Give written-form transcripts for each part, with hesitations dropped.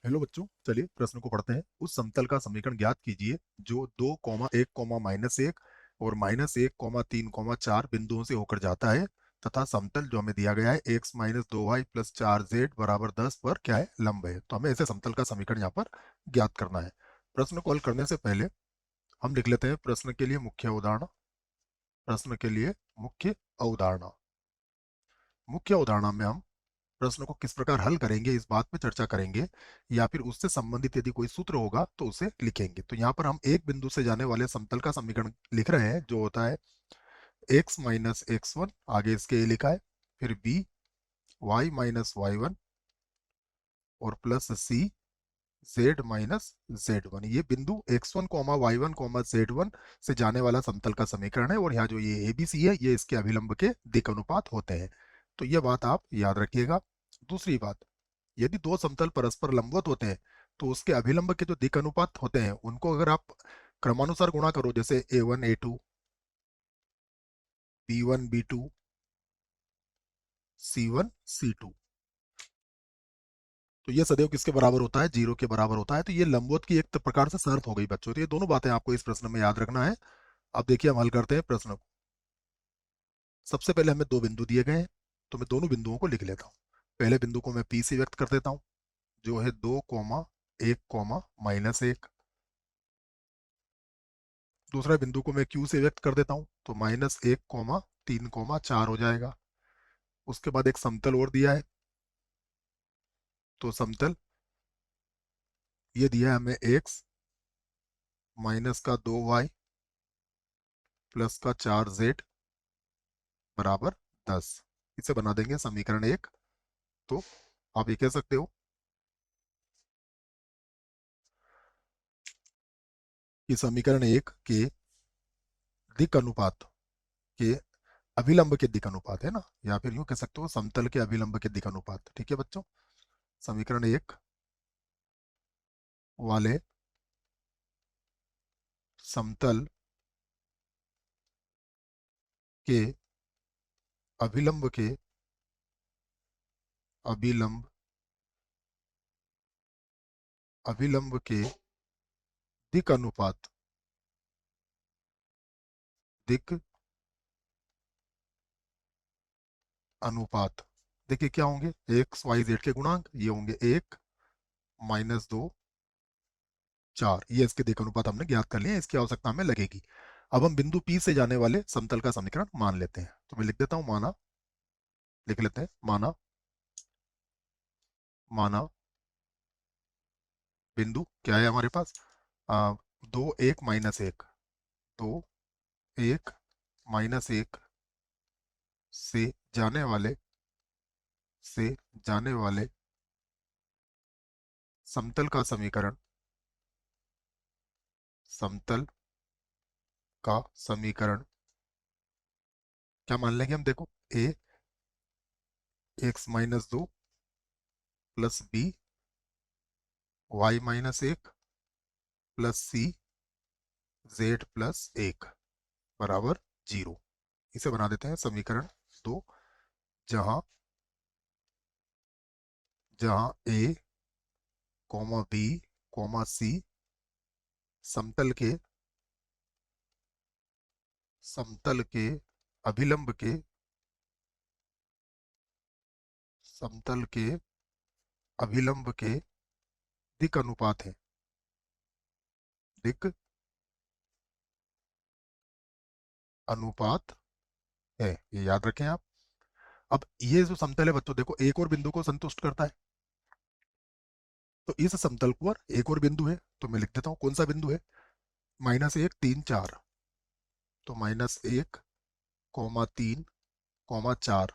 Hello बच्चों, चलिए प्रश्न को पढ़ते हैं। उस समतल का समीकरण ज्ञात कीजिए जो 2, 1, और -1, 3, 4 बिंदुओं से होकर जाता है तथा समतल जो हमें दिया गया है x-2y + 4z बराबर 10 पर क्या है, लंब है। तो हमें ऐसे समतल का समीकरण यहाँ पर ज्ञात करना है। प्रश्न को हल करने से पहले हम लिख लेते हैं प्रश्न के लिए मुख्य उदाहरण। प्रश्न के लिए मुख्य अवधारणा। मुख्य अवधारणा में हम प्रश्न को किस प्रकार हल करेंगे इस बात पे चर्चा करेंगे, या फिर उससे संबंधित यदि कोई सूत्र होगा तो उसे लिखेंगे। तो यहाँ पर हम एक बिंदु से जाने वाले समतल का समीकरण लिख रहे हैं, जो होता है x-x1, आगे इसके a लिखा है, फिर b y-y1 और प्लस c z-z1। ये बिंदु x1, y1, z1 से जाने वाला समतल का समीकरण है, और यहाँ जो ये abc है ये इसके अभिलंब के दिक् अनुपात होते हैं। तो ये बात आप याद रखिएगा। दूसरी बात, यदि दो समतल परस्पर लंबवत होते हैं तो उसके अभिलंब के जो दिक् अनुपात होते हैं उनको अगर आप क्रमानुसार गुणा करो, जैसे a1 a2, b1 b2, c1 c2, तो ये सदैव किसके बराबर होता है, 0 के बराबर होता है। तो ये लंबवत की एक प्रकार से शर्त हो गई बच्चों। तो ये दोनों बातें आपको इस प्रश्न में याद रखना है। अब देखिए हम हल करते हैं प्रश्न को। सबसे पहले हमें दो बिंदु दिए गए हैं, तो मैं दोनों बिंदुओं को लिख लेता हूँ। पहले बिंदु को मैं P से व्यक्त कर देता हूँ, जो है 2, 1, -1। दूसरा बिंदु को मैं Q से व्यक्त कर देता हूँ, तो -1, 3, 4 हो जाएगा। उसके बाद एक समतल और दिया है, तो समतल ये दिया है हमें x -2y + 4z बराबर 10। इसे बना देंगे समीकरण 1। तो आप ये कह सकते हो कि समीकरण 1 के दिक् अनुपात के अभिलंब के दिक् अनुपात है ना, या फिर यूं कह सकते हो समतल के अभिलंब के दिक् अनुपात। ठीक है बच्चों, समीकरण 1 वाले समतल के अभिलंब के अभिलंब अभिलंब के दिक् अनुपात दिक् अनुपात देखिए क्या होंगे, एक्स वाई जेड के गुणांक ये होंगे 1, -2, 4। ये इसके दिक् अनुपात हमने ज्ञात कर लिए, इसकी आवश्यकता हमें लगेगी। अब हम बिंदु P से जाने वाले समतल का समीकरण मान लेते हैं। तो मैं लिख देता हूं, माना, लिख लेते हैं, माना माना बिंदु क्या है हमारे पास, 2, 1, -1, 2, 1, -1 से जाने वाले से जाने वाले समतल का समीकरण, समतल का समीकरण क्या मान लेंगे हम, देखो a x-2 + b y-1 + c z+1 बराबर 0। इसे बना देते हैं समीकरण 2, जहां जहां a, b, c समतल के अभिलंब के समतल के अभिलंब के दिक् अनुपात है। दिक् अनुपात है, ये याद रखें आप। अब ये जो समतल है बच्चों, देखो एक और बिंदु को संतुष्ट करता है। तो इस समतल पर एक और बिंदु है, तो मैं लिख देता हूं कौन सा बिंदु है, -1, 3, 4। तो -1, 3, 4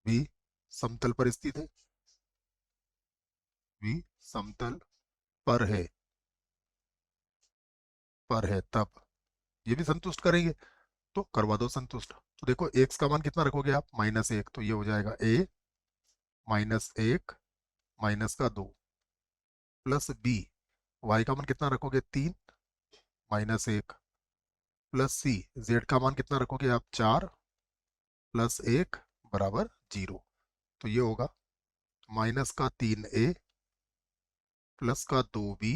भी समतल पर स्थित है, भी समतल पर है, तब ये भी संतुष्ट करेंगे। तो करवा दो संतुष्ट। तो देखो एक्स का मान कितना रखोगे आप, -1, तो ये हो जाएगा -1 -2 प्लस b। वाई का मान कितना रखोगे, 3 -1 प्लस सी। जेड का मान कितना रखोगे आप, 4 + 1 बराबर 0। तो ये होगा -3a प्लस का 2b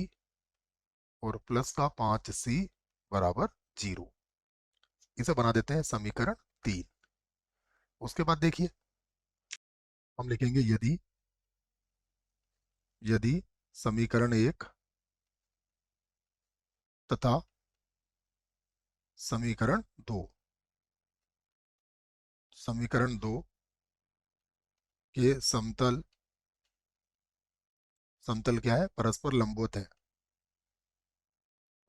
और प्लस का 5c बराबर 0। इसे बना देते हैं समीकरण 3। उसके बाद देखिए हम लिखेंगे यदि यदि समीकरण 1 तथा समीकरण 2 समीकरण 2 के समतल समतल क्या है, परस्पर लंबवत है,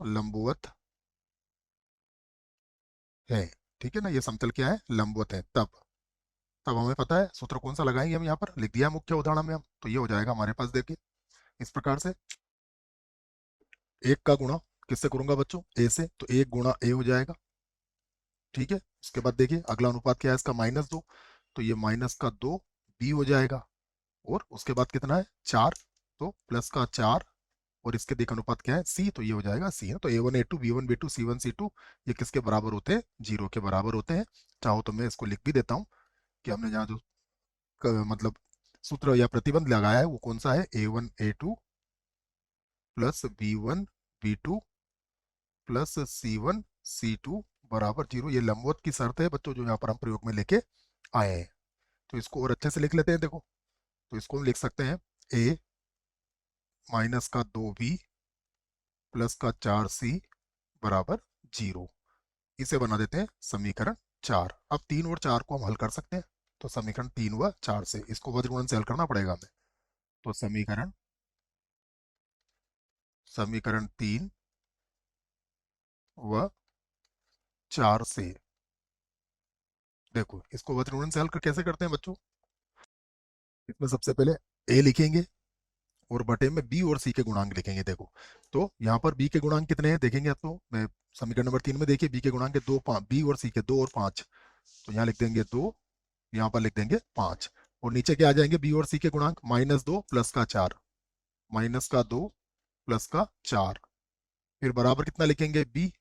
लंबवत है। ठीक है ना, ये समतल क्या है, लंबवत है। तब तब हमें पता है सूत्र कौन सा लगाएंगे, हम यहाँ पर लिख दिया है मुख्य उदाहरण में हम, तो ये हो जाएगा हमारे पास। देखिए इस प्रकार से, एक का गुणा किससे करूंगा बच्चों, ए से, तो एक गुणा ए हो जाएगा। ठीक है, उसके बाद देखिए अगला अनुपात क्या है इसका, -2, तो ये माइनस का 2 बी हो जाएगा। और उसके बाद कितना है, 4, तो प्लस का 4, और इसके देख अनुपात क्या है, सी, तो ये हो जाएगा सी है। तो A1 A2 B1 B2 C1 C2 ये किसके बराबर होते हैं, 0 के बराबर होते हैं। चाहो तो मैं इसको लिख भी देता हूँ कि हमने जहाँ जो मतलब सूत्र या प्रतिबंध लगाया है वो कौन सा है, A1 A2 plus B1 B2 plus C1 C2 बराबर 0। ये लंबवत की शर्त है बच्चों, जो यहाँ पर हम प्रयोग में लेके आए हैं। तो इसको और अच्छे से लिख लेते हैं। देखो तो इसको हम लिख सकते हैं A माइनस का 2B प्लस का 4C बराबर 0। इसे बना देते हैं समीकरण 4। अब 3 और 4 को हम हल कर सकते हैं। तो समीकरण 3 व 4 से इसको वज्रगुणन से हल करना पड़ेगा हमें। तो समीकरण समीकरण 3 व 4 से, देखो इसको वज्रगुणन से हल कर कैसे करते हैं बच्चों, इसमें सबसे पहले ए लिखेंगे और बटे में बी और सी के गुणांक लिखेंगे। देखो तो यहाँ पर बी के गुणांक कितने हैं देखेंगे आप, तो मैं समीकरण नंबर 3 में देखिए बी के गुणांक है 2 5, बी और सी के 2 और 5, तो यहाँ लिख देंगे 2, यहाँ पर लिख देंगे 5। और नीचे क्या आ जाएंगे, बी और सी के गुणांक -2 प्लस का 4, -2 प्लस का 4, फिर बराबर कितना लिखेंगे बी,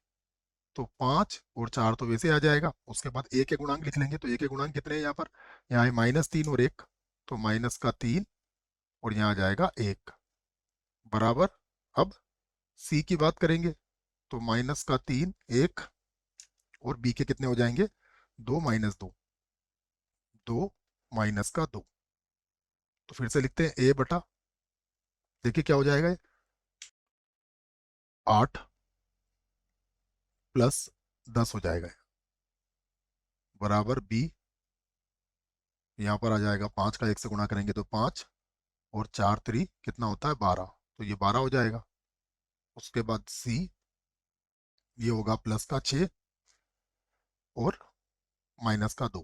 तो 5 और 4 तो वैसे आ जाएगा। उसके बाद ए के गुणांक लिख लेंगे, तो ए के गुणांक कितने हैं यहाँ पर, यहाँ है -3 और 1, तो माइनस का 3 और यहाँ आ जाएगा 1 बराबर। अब सी की बात करेंगे तो -3 1 और बी के कितने हो जाएंगे, 2 -2, 2 -2। तो फिर से लिखते हैं ए बटा, देखिए क्या हो जाएगा ये, 8 प्लस 10 हो जाएगा बराबर बी, यहाँ पर आ जाएगा 5 का 1 से गुणा करेंगे तो 5, और 4 3 कितना होता है 12, तो ये 12 हो जाएगा। उसके बाद सी, ये होगा प्लस का 6 और माइनस का 2।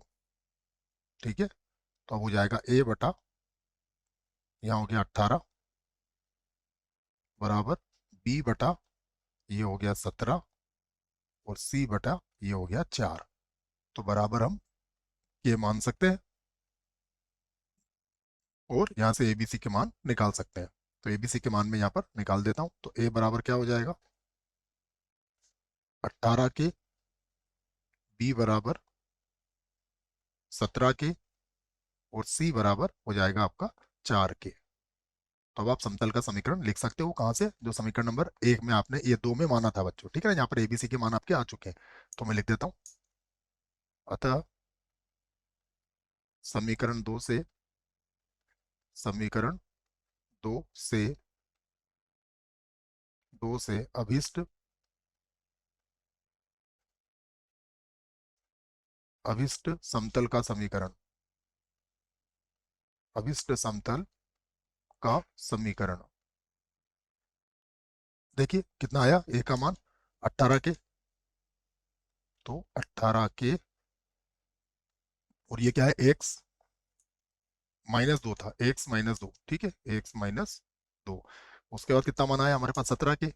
ठीक है, तो अब हो जाएगा ए बटा, यहाँ हो गया 18 बराबर बी बटा, ये हो गया 17, और सी बटा ये हो गया 4। तो बराबर हम ये मान सकते हैं और यहाँ से एबीसी के मान निकाल सकते हैं। तो एबीसी के मान में यहाँ पर निकाल देता हूँ, तो ए बराबर क्या हो जाएगा, 18 के, बी बराबर 17 के, और सी बराबर हो जाएगा आपका 4 के। तो अब आप समतल का समीकरण लिख सकते हो कहाँ से, जो समीकरण नंबर 1 में आपने ये 2 में माना था बच्चों। ठीक है ना, यहाँ पर एबीसी के मान आपके आ चुके हैं, तो मैं लिख देता हूँ। अतः समीकरण 2 से समीकरण 2 से 2 से अभिष्ट अभिष्ट समतल का समीकरण, अभिष्ट समतल का समीकरण, देखिए कितना आया ए का मान 18 के, तो 18 के, और ये क्या है एक्स -2 था, x-2, ठीक है, x-2। उसके बाद कितना मान आया हमारे पास 17 के,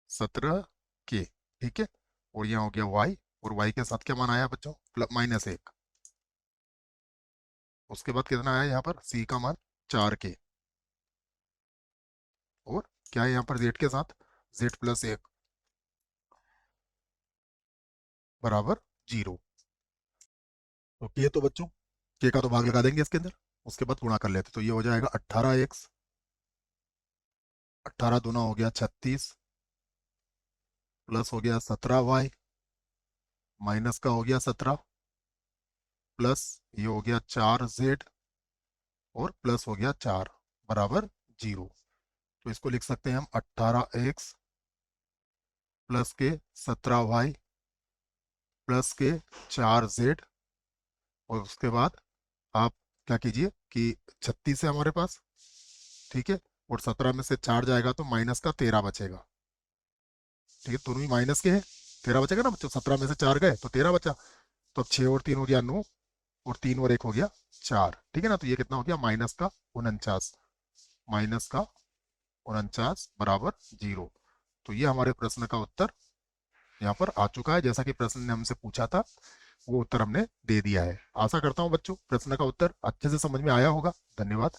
17 के, ठीक है, और यहाँ हो गया y, और y के साथ क्या मान आया बच्चों, -1। उसके बाद कितना आया यहाँ पर c का मान 4 के, और क्या है यहाँ पर z के साथ, z+1 बराबर 0। तो के तो बच्चों, के का तो भाग लगा देंगे इसके अंदर, उसके बाद गुणा कर लेते, तो ये हो जाएगा 18x 18 दूना हो गया 36, प्लस हो गया 17y, माइनस का हो गया 17, प्लस ये हो गया 4z, और प्लस हो गया 4 बराबर 0। तो इसको लिख सकते हैं हम 18x प्लस के 17y प्लस के 4z, और उसके बाद आप क्या कीजिए कि 36 है हमारे पास, ठीक है, और 17 में से 4 जाएगा तो माइनस का 13 बचेगा। ठीक है, दोनों ही माइनस के हैं, 13 बचेगा ना बच्चों, 17 में से 4 गए तो 13 बचा। तो अब 6 और 3 हो गया 9, और 3 और 1 हो गया 4। ठीक है ना, तो ये कितना हो गया माइनस का 49, माइनस का 49 बराबर 0। तो ये हमारे प्रश्न का उत्तर यहाँ पर आ चुका है, जैसा कि प्रश्न ने हमसे पूछा था वो उत्तर हमने दे दिया है। आशा करता हूँ बच्चों प्रश्न का उत्तर अच्छे से समझ में आया होगा। धन्यवाद।